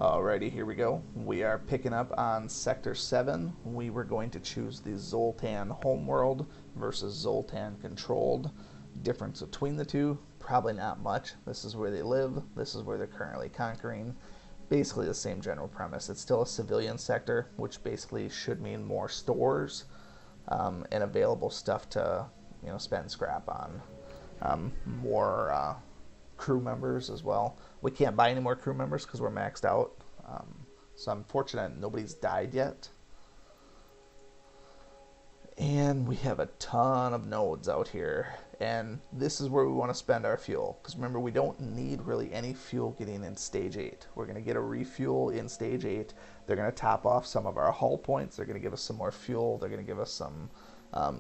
Alrighty, here we go. We are picking up on Sector 7. We were going to choose the Zoltan homeworld versus Zoltan controlled. Difference between the two, probably not much. This is where they live, this is where they're currently conquering. Basically the same general premise. It's still a civilian sector, which basically should mean more stores and available stuff to spend scrap on. More crew members as well. We can't buy any more crew members because we're maxed out. So I'm fortunate nobody's died yet. And we have a ton of nodes out here. And this is where we want to spend our fuel. Because remember, we don't need really any fuel getting in Stage 8. We're going to get a refuel in Stage 8. They're going to top off some of our hull points. They're going to give us some more fuel. They're going to give us some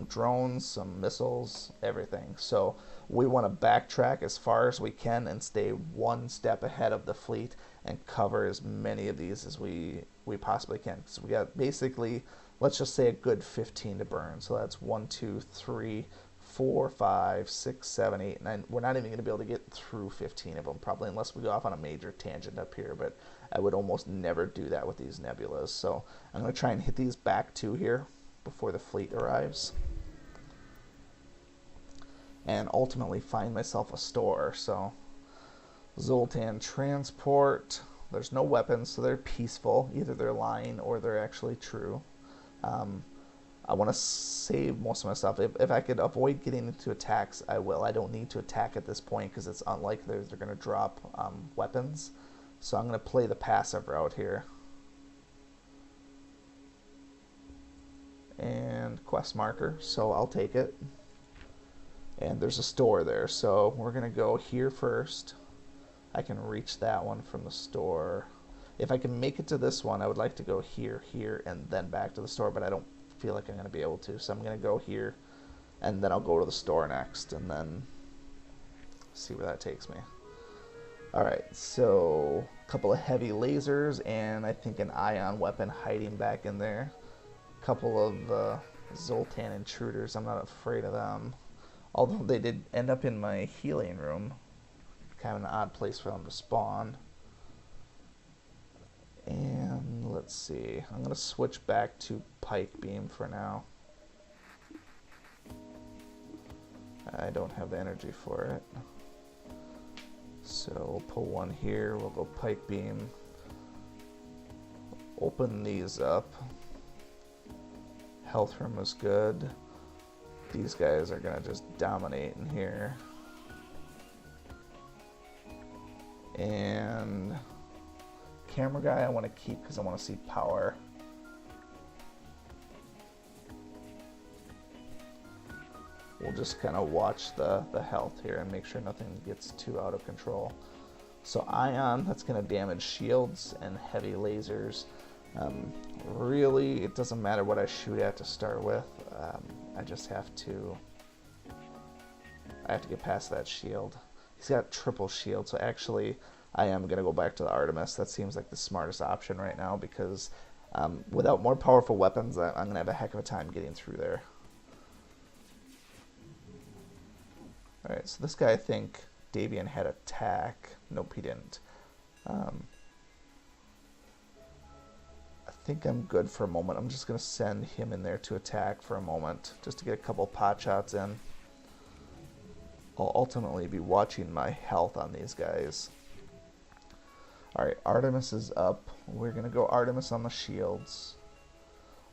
drones, some missiles, everything. So we want to backtrack as far as we can and stay one step ahead of the fleet and cover as many of these as we possibly can. So we got basically, let's just say a good 15 to burn. So that's 1, 2, 3, 4, 5, 6, 7, 8, 9. We're not even going to be able to get through 15 of them probably unless we go off on a major tangent up here, but I would almost never do that with these nebulas. So I'm going to try and hit these back 2 here before the fleet arrives. And ultimately find myself a store. So Zoltan transport. There's no weapons, so they're peaceful. Either they're lying or they're actually true. I want to save most of my stuff. If I could avoid getting into attacks, I will. I don't need to attack at this point because it's unlikely they're going to drop weapons. So I'm going to play the passive route here. And quest marker, so I'll take it. And there's a store there, so we're going to go here first. I can reach that one from the store. If I can make it to this one, I would like to go here, here, and then back to the store, but I don't feel like I'm going to be able to. So I'm going to go here, and then I'll go to the store next, and then see where that takes me. Alright, so a couple of heavy lasers, and I think an ion weapon hiding back in there. A couple of Zoltan intruders, I'm not afraid of them. Although they did end up in my healing room. Kind of an odd place for them to spawn. And let's see. I'm going to switch back to pike beam for now. I don't have the energy for it. So we'll pull one here. We'll go pike beam. Open these up. Health room is good. These guys are going to just dominate in here. And camera guy I want to keep because I want to see power. We'll just kind of watch the health here and make sure nothing gets too out of control. So ion, that's going to damage shields and heavy lasers. Really, it doesn't matter what I shoot at to start with. I just have to get past that shield. He's got triple shield, so actually I am going to go back to the Artemis. That seems like the smartest option right now because without more powerful weapons, I'm going to have a heck of a time getting through there. Alright, so this guy, I think Davian had attack. Nope, he didn't. I think I'm good for a moment. I'm just going to send him in there to attack for a moment, just to get a couple pot shots in. I'll ultimately be watching my health on these guys. Alright, Artemis is up. We're going to go Artemis on the shields,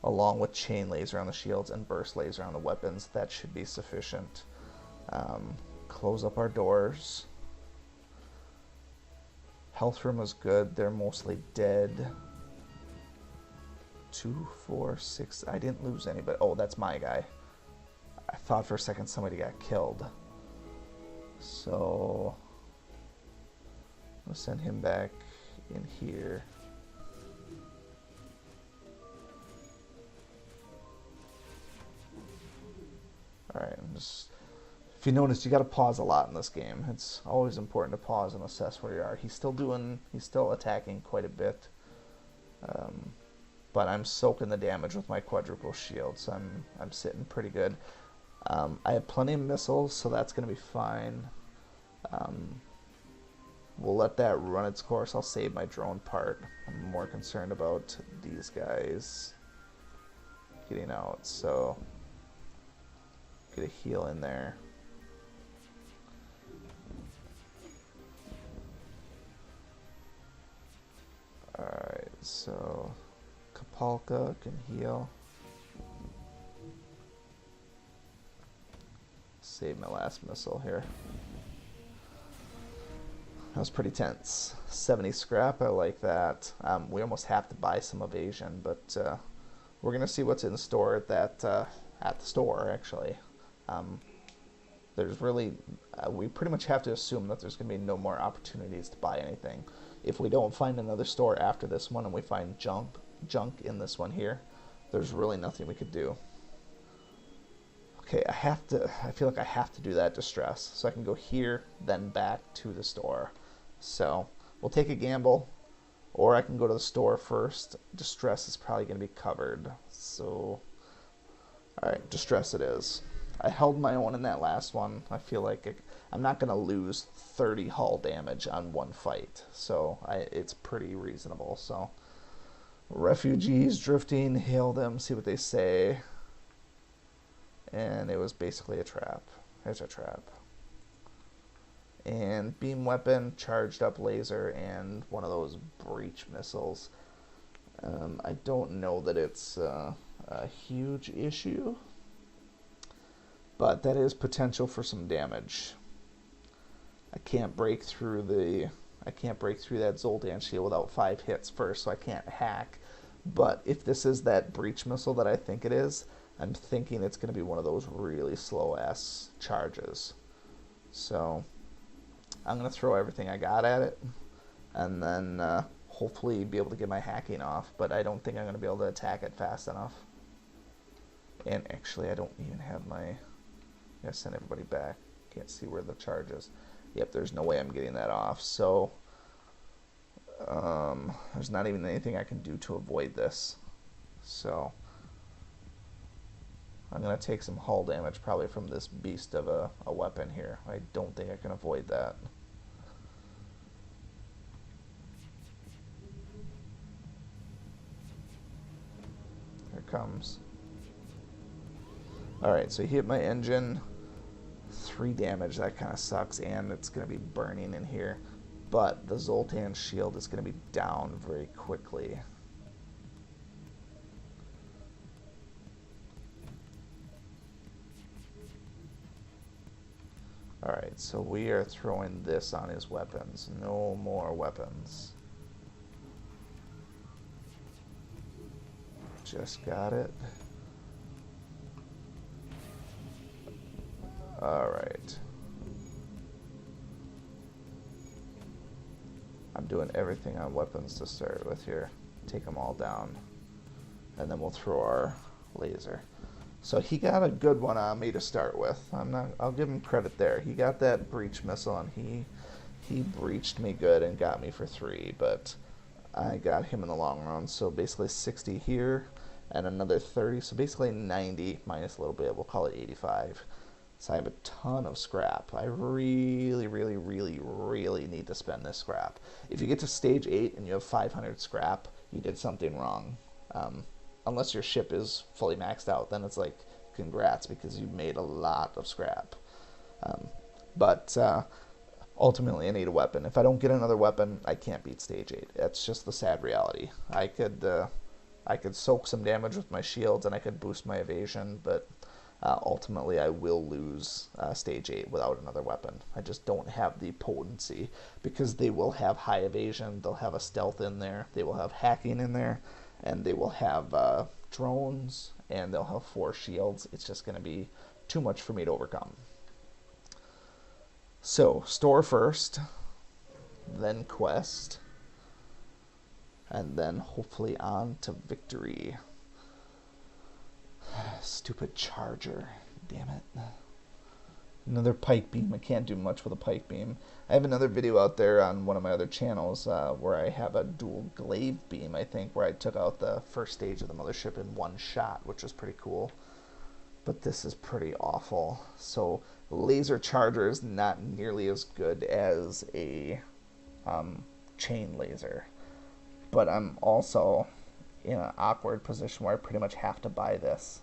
along with chain laser on the shields and burst laser on the weapons. That should be sufficient. Close up our doors. Health room is good. They're mostly dead. 2, 4, 6. I didn't lose anybody. Oh, that's my guy. I thought for a second somebody got killed. So I'll send him back in here. Alright, if you notice, you got to pause a lot in this game. It's always important to pause and assess where you are. He's still attacking quite a bit. But I'm soaking the damage with my quadruple shield, so I'm sitting pretty good. I have plenty of missiles, so that's going to be fine. we'll let that run its course. I'll save my drone part. I'm more concerned about these guys getting out, so get a heal in there. Alright, so Kapalka can heal. Save my last missile here. That was pretty tense. 70 scrap, I like that. We almost have to buy some evasion, but we're gonna see what's in store at that at the store. Actually, there's really we pretty much have to assume that there's gonna be no more opportunities to buy anything. If we don't find another store after this one and we find junk in this one here, there's really nothing we could do. Okay, I feel like I have to do that distress. So I can go here, then back to the store. So we'll take a gamble, or I can go to the store first. Distress is probably going to be covered. So, alright, distress it is. I held my own in that last one. I feel like I'm not going to lose 30 hull damage on one fight. So it's pretty reasonable. So, refugees drifting, hail them, see what they say. And it was basically a trap. There's a trap. And beam weapon, charged up laser, and one of those breach missiles. I don't know that it's a huge issue, but that is potential for some damage. I can't break through that Zoltan shield without 5 hits first, so I can't hack. But if this is that breach missile that I think it is, I'm thinking it's going to be one of those really slow-ass charges. So I'm going to throw everything I got at it, and then hopefully be able to get my hacking off. But I don't think I'm going to be able to attack it fast enough. And actually, I don't even have my... I gotta send everybody back. Can't see where the charge is. Yep, there's no way I'm getting that off. So there's not even anything I can do to avoid this. So I'm going to take some hull damage probably from this beast of a weapon here. I don't think I can avoid that. Here it comes. Alright, so he hit my engine. 3 damage, that kind of sucks, and it's going to be burning in here. But the Zoltan shield is going to be down very quickly. Alright, so we are throwing this on his weapons. No more weapons. Just got it. Alright. I'm doing everything on weapons to start with here. Take them all down. And then we'll throw our laser. So he got a good one on me to start with. I'll give him credit there. He got that breach missile and he breached me good and got me for 3, but I got him in the long run. So basically 60 here and another 30. So basically 90 minus a little bit. We'll call it 85. So I have a ton of scrap. I really, really, really, really need to spend this scrap. If you get to stage 8 and you have 500 scrap, you did something wrong. Unless your ship is fully maxed out, then it's like, congrats, because you've made a lot of scrap. But ultimately, I need a weapon. If I don't get another weapon, I can't beat stage 8. That's just the sad reality. I could soak some damage with my shields, and I could boost my evasion, but ultimately I will lose stage 8 without another weapon. I just don't have the potency, because they will have high evasion, they'll have a stealth in there, they will have hacking in there, and they will have drones, and they'll have 4 shields. It's just going to be too much for me to overcome. So, store first, then quest, and then hopefully on to victory. Stupid charger. Damn it. Another pike beam. I can't do much with a pike beam. I have another video out there on one of my other channels where I have a dual glaive beam, I think, where I took out the first stage of the mothership in one shot, which was pretty cool. But this is pretty awful. So laser charger is not nearly as good as a chain laser. But I'm also in an awkward position where I pretty much have to buy this.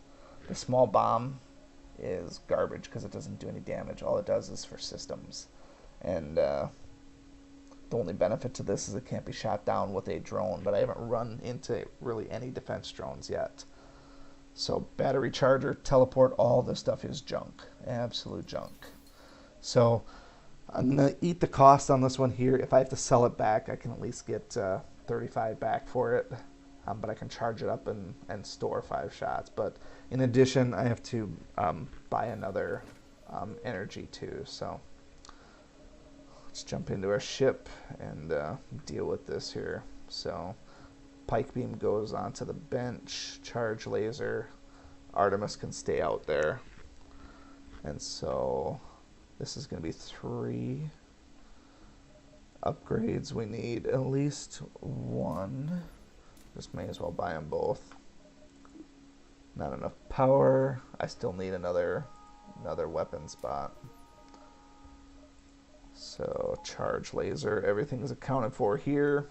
The small bomb is garbage because it doesn't do any damage. All it does is for systems. And the only benefit to this is it can't be shot down with a drone, but I haven't run into really any defense drones yet. So battery charger, teleport, all this stuff is junk. Absolute junk. So I'm going to eat the cost on this one here. If I have to sell it back, I can at least get 35 back for it. But I can charge it up and store 5 shots. But in addition, I have to buy another energy too. So let's jump into our ship and deal with this here. So pike beam goes onto the bench, charge laser. Artemis can stay out there. And so this is going to be 3 upgrades. We need at least 1. Just may as well buy them both. Not enough power. I still need another weapon spot. So charge laser, everything is accounted for here.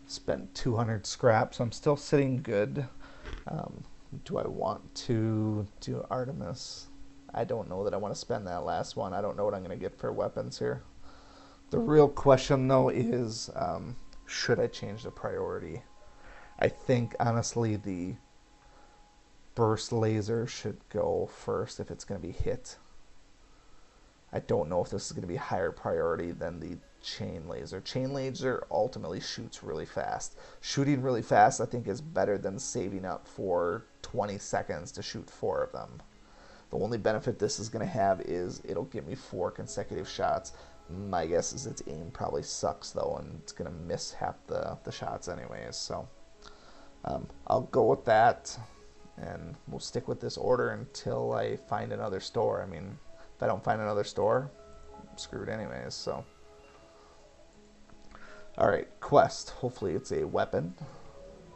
Spent 200 scrap, so I'm still sitting good. Do I want to do Artemis? I don't know that I want to spend that last one. I don't know what I'm going to get for weapons here. The real question though is, should I change the priority? I think honestly the burst laser should go first if it's going to be hit. I don't know if this is going to be higher priority than the chain laser. Chain laser ultimately shoots really fast. Shooting really fast I think is better than saving up for 20 seconds to shoot 4 of them. The only benefit this is going to have is it'll give me 4 consecutive shots. My guess is its aim probably sucks though, and it's going to miss half the shots anyways. So I'll go with that, and we'll stick with this order until I find another store. I mean, if I don't find another store, I'm screwed anyways. So, all right, quest. Hopefully it's a weapon,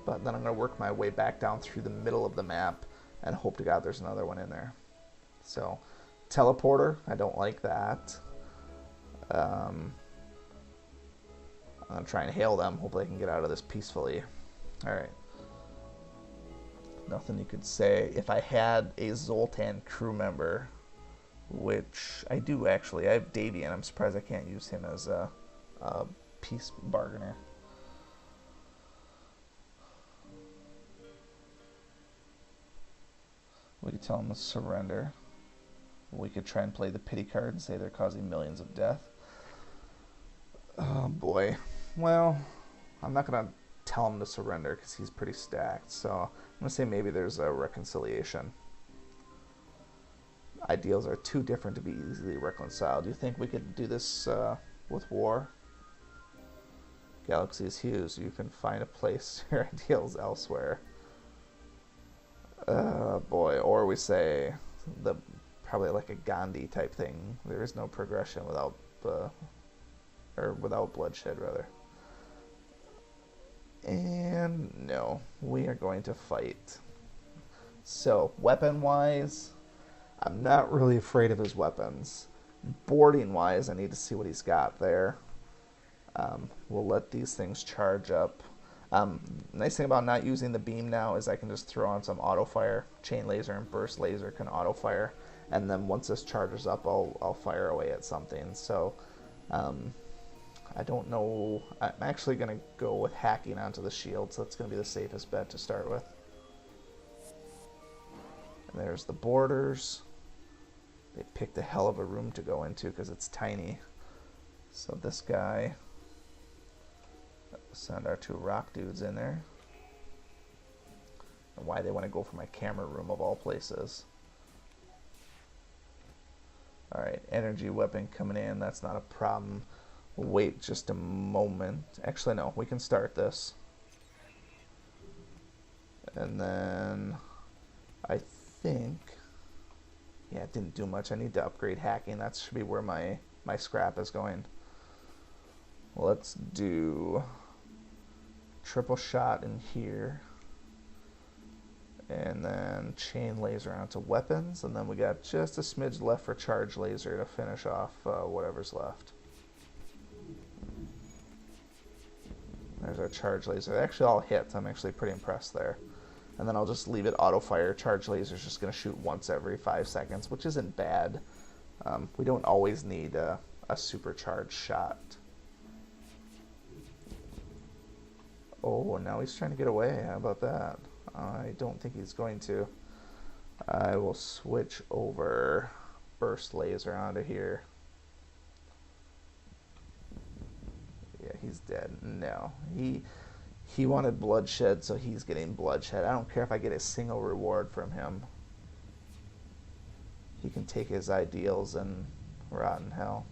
but then I'm going to work my way back down through the middle of the map and hope to God there's another one in there. So, teleporter, I don't like that. I'm going to try and hail them. Hopefully I can get out of this peacefully. All right. Nothing you could say. If I had a Zoltan crew member, which I do actually, I have Davian. I'm surprised I can't use him as a peace bargainer. We could tell him to surrender. We could try and play the pity card and say they're causing millions of death. Oh boy. Well, I'm not going to tell him to surrender because he's pretty stacked. So I'm going to say maybe there's a reconciliation. Ideals are too different to be easily reconciled. Do you think we could do this with war? Galaxy is huge. You can find a place your ideals elsewhere. Boy. Or we say probably like a Gandhi type thing. There is no progression without without bloodshed, rather. And no, we are going to fight. So, weapon-wise, I'm not really afraid of his weapons. Boarding-wise, I need to see what he's got there. We'll let these things charge up. Nice thing about not using the beam now is I can just throw on some auto-fire. Chain laser and burst laser can auto-fire. And then once this charges up, I'll fire away at something. So, I don't know. I'm actually going to go with hacking onto the shield, so that's going to be the safest bet to start with. And there's the borders. They picked a hell of a room to go into because it's tiny. So this guy, send our 2 rock dudes in there. And why they want to go for my camera room of all places. Alright, energy weapon coming in. That's not a problem. We'll wait just a moment. Actually, no, we can start this. And then I think, yeah, it didn't do much. I need to upgrade hacking. That should be where my scrap is going. Let's do triple shot in here. And then chain laser onto weapons. And then we got just a smidge left for charge laser to finish off whatever's left. There's our charge laser. They actually all hit. I'm actually pretty impressed there. And then I'll just leave it auto fire. Charge laser's just going to shoot once every 5 seconds, which isn't bad. We don't always need a supercharged shot. Oh, now he's trying to get away. How about that? I don't think he's going to. I will switch over burst laser onto here. Yeah, he's dead. No, he wanted bloodshed, so he's getting bloodshed. I don't care if I get a single reward from him. He can take his ideals and rot in hell.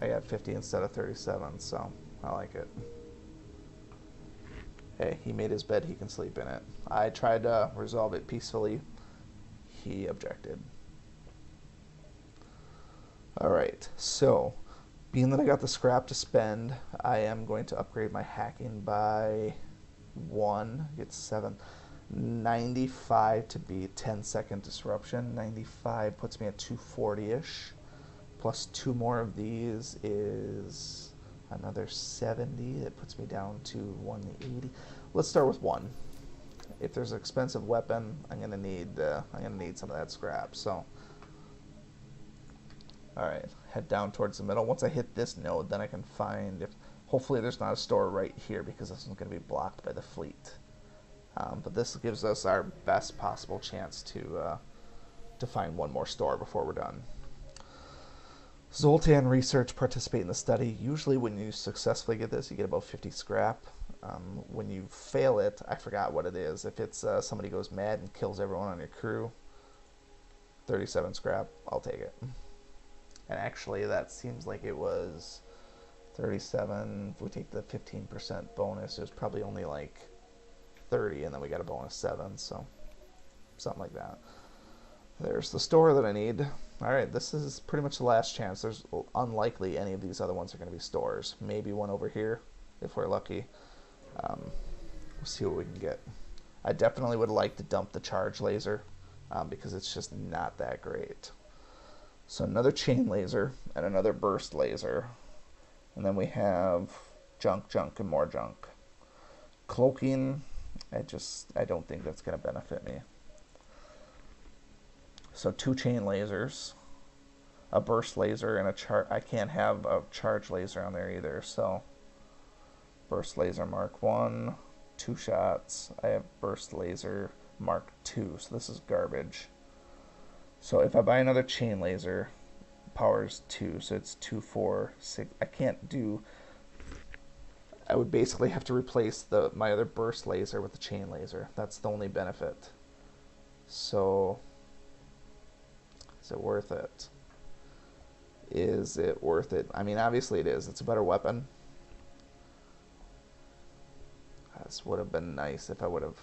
I got 50 instead of 37, so I like it. Hey, he made his bed, he can sleep in it. I tried to resolve it peacefully. He objected. Alright, so being that I got the scrap to spend, I am going to upgrade my hacking by 1. Get 7. 95 to be 10-second disruption. 95 puts me at 240-ish. Plus 2 more of these is another 70. That puts me down to 180. Let's start with 1. If there's an expensive weapon, I'm gonna need some of that scrap. So, all right, head down towards the middle. Once I hit this node, then I can find if. Hopefully, there's not a store right here because this is gonna be blocked by the fleet. But this gives us our best possible chance to find one more store before we're done. Zoltan research, participate in the study. Usually when you successfully get this, you get about 50 scrap. When you fail it, I forgot what it is. If it's somebody goes mad and kills everyone on your crew, 37 scrap, I'll take it. And actually that seems like it was 37. If we take the 15% bonus, it was probably only like 30, and then we got a bonus 7, so something like that. There's the store that I need. Alright, this is pretty much the last chance. There's unlikely any of these other ones are going to be stores. Maybe one over here, if we're lucky. We'll see what we can get. I definitely would like to dump the charge laser, because it's just not that great. So another chain laser, and another burst laser. And then we have junk, and more junk. Cloaking, I don't think that's going to benefit me. So 2 chain lasers, a burst laser, and a charge. I can't have a charge laser on there either, so burst laser Mark 1, 2 shots. I have burst laser Mark 2, so this is garbage. So if I buy another chain laser, power's 2, so it's 2, 4, 6. I can't do. I would basically have to replace my other burst laser with the chain laser. That's the only benefit. So, is it worth it? Is it worth it? I mean, obviously it is. It's a better weapon. This would have been nice if I would have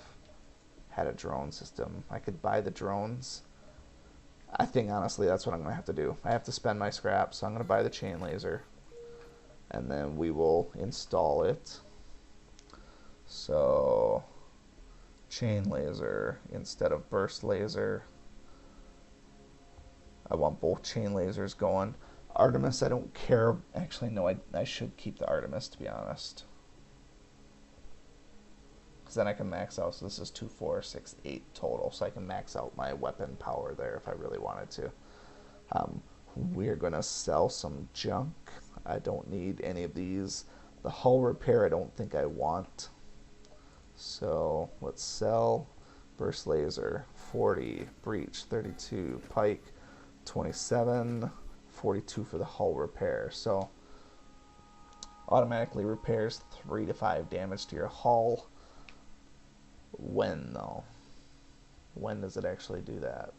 had a drone system. I could buy the drones. I think, honestly, that's what I'm going to have to do. I have to spend my scrap, so I'm going to buy the chain laser. And then we will install it. So, chain laser instead of burst laser. I want both chain lasers going. Artemis, I don't care. Actually, no, I should keep the Artemis, to be honest. Because then I can max out. So this is 2, 4, 6, 8 total. So I can max out my weapon power there if I really wanted to. We're going to sell some junk. I don't need any of these. The hull repair I don't think I want. So let's sell burst laser 40, breach 32, pike 27, 42 for the hull repair. So automatically repairs 3 to 5 damage to your hull. When though? When does it actually do that?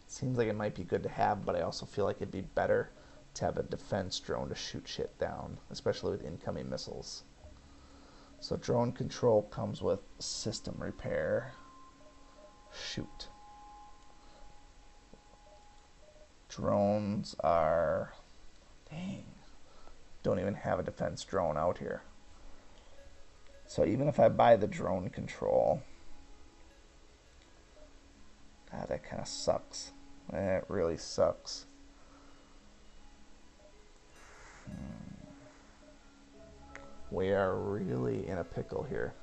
Seems like it might be good to have, but I also feel like it'd be better to have a defense drone to shoot shit down, especially with incoming missiles. So drone control comes with system repair. Shoot. Drones are... Dang. Don't even have a defense drone out here. So even if I buy the drone control... God, that kind of sucks. It really sucks. we are really in a pickle here.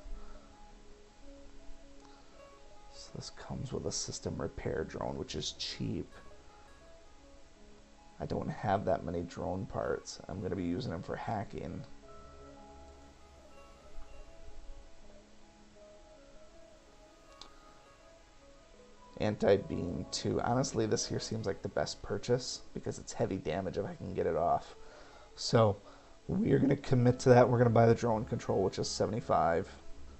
So this comes with a system repair drone, which is cheap. I don't have that many drone parts. I'm going to be using them for hacking. Anti-beam too. Honestly, this here seems like the best purchase because it's heavy damage if I can get it off. So we're going to commit to that. We're going to buy the drone control, which is 75.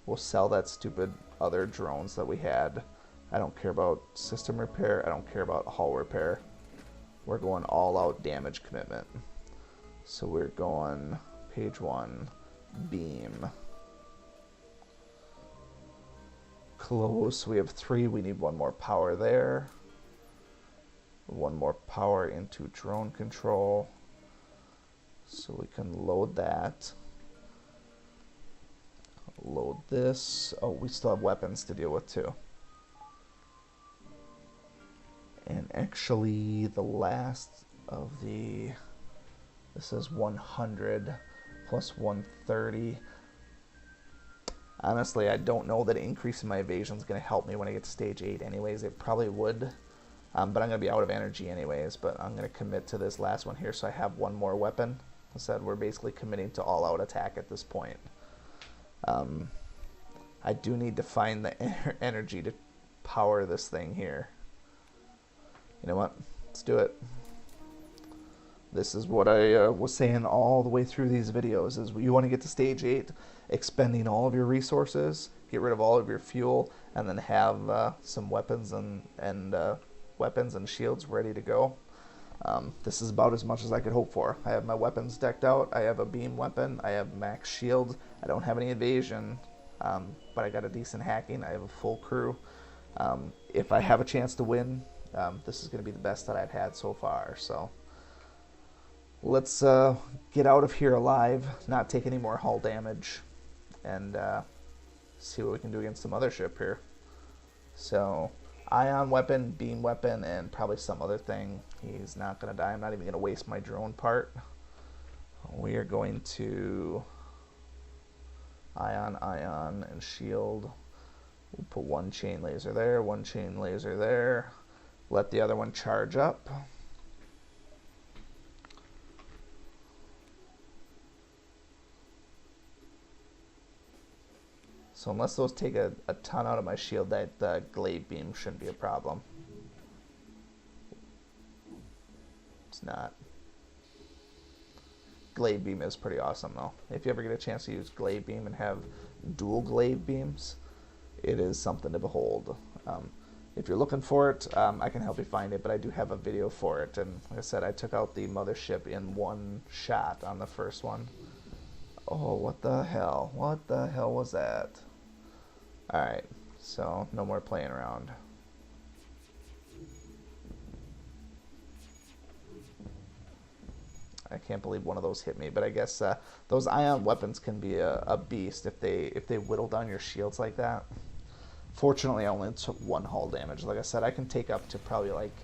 We'll sell that stupid other drones that we had. I don't care about system repair. I don't care about hull repair. We're going all out damage commitment. So we're going page 1, beam. Close, we have 3, we need 1 more power there. 1 more power into drone control. So we can load that. Load this. Oh, we still have weapons to deal with too. And actually the last of the, this is 100 plus 130. Honestly, I don't know that increasing my evasion is going to help me when I get to stage 8 anyways. It probably would, but I'm going to be out of energy anyways. But I'm going to commit to this last one here so I have 1 more weapon. I said we're basically committing to all-out attack at this point. I do need to find the energy to power this thing here. You know what? Let's do it. This is what I was saying all the way through these videos, is you want to get to stage 8, expending all of your resources, get rid of all of your fuel, and then have some weapons and weapons and shields ready to go. This is about as much as I could hope for. I have my weapons decked out. I have a beam weapon. I have max shield. I don't have any evasion, but I got a decent hacking. I have a full crew. If I have a chance to win, this is going to be the best that I've had so far. So let's get out of here alive, not take any more hull damage, and see what we can do against the mothership here. So ion weapon, beam weapon, and probably some other thing. He's not going to die. I'm not even going to waste my drone part. We are going to ion, and shield. We'll put 1 chain laser there, 1 chain laser there. Let the other one charge up. So unless those take a ton out of my shield, that glaive beam shouldn't be a problem. It's not. Glaive beam is pretty awesome though. If you ever get a chance to use glaive beam and have dual glaive beams, it is something to behold. If you're looking for it, I can help you find it, but I do have a video for it. And like I said, I took out the mothership in 1 shot on the first one. Oh, what the hell? What the hell was that? Alright, so no more playing around. I can't believe one of those hit me, but I guess those ion weapons can be a beast if they whittle down your shields like that. Fortunately, I only took 1 hull damage. Like I said, I can take up to probably like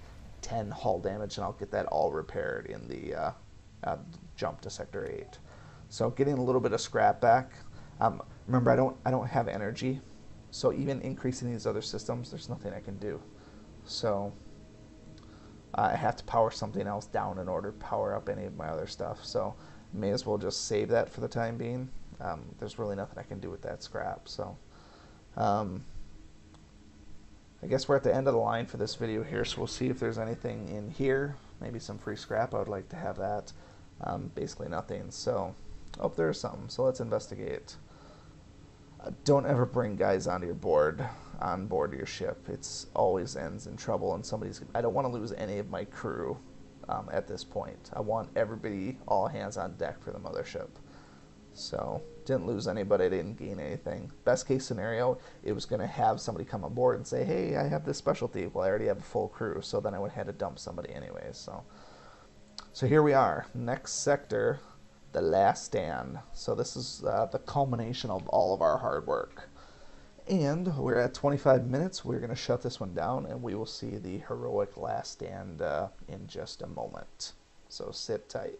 10 hull damage, and I'll get that all repaired in the jump to Sector 8. So getting a little bit of scrap back. Remember, I don't have energy, so even increasing these other systems, there's nothing I can do. So I have to power something else down in order to power up any of my other stuff. So may as well just save that for the time being. There's really nothing I can do with that scrap. So I guess we're at the end of the line for this video here, so we'll see if there's anything in here. Maybe some free scrap. I would like to have that. Basically nothing. So, oh, there's something. So let's investigate. Don't ever bring guys on board your ship. It's always ends in trouble, and I don't want to lose any of my crew at this point. I want everybody, all hands on deck for the mothership. So didn't lose anybody, didn't gain anything. Best case scenario, it was going to have somebody come on board and say, hey, I have this specialty. Well, I already have a full crew, so then I would have had to dump somebody anyways. So here we are, next sector, the last stand. So this is the culmination of all of our hard work. And we're at 25 minutes. We're going to shut this one down, and we will see the heroic last stand in just a moment. So sit tight.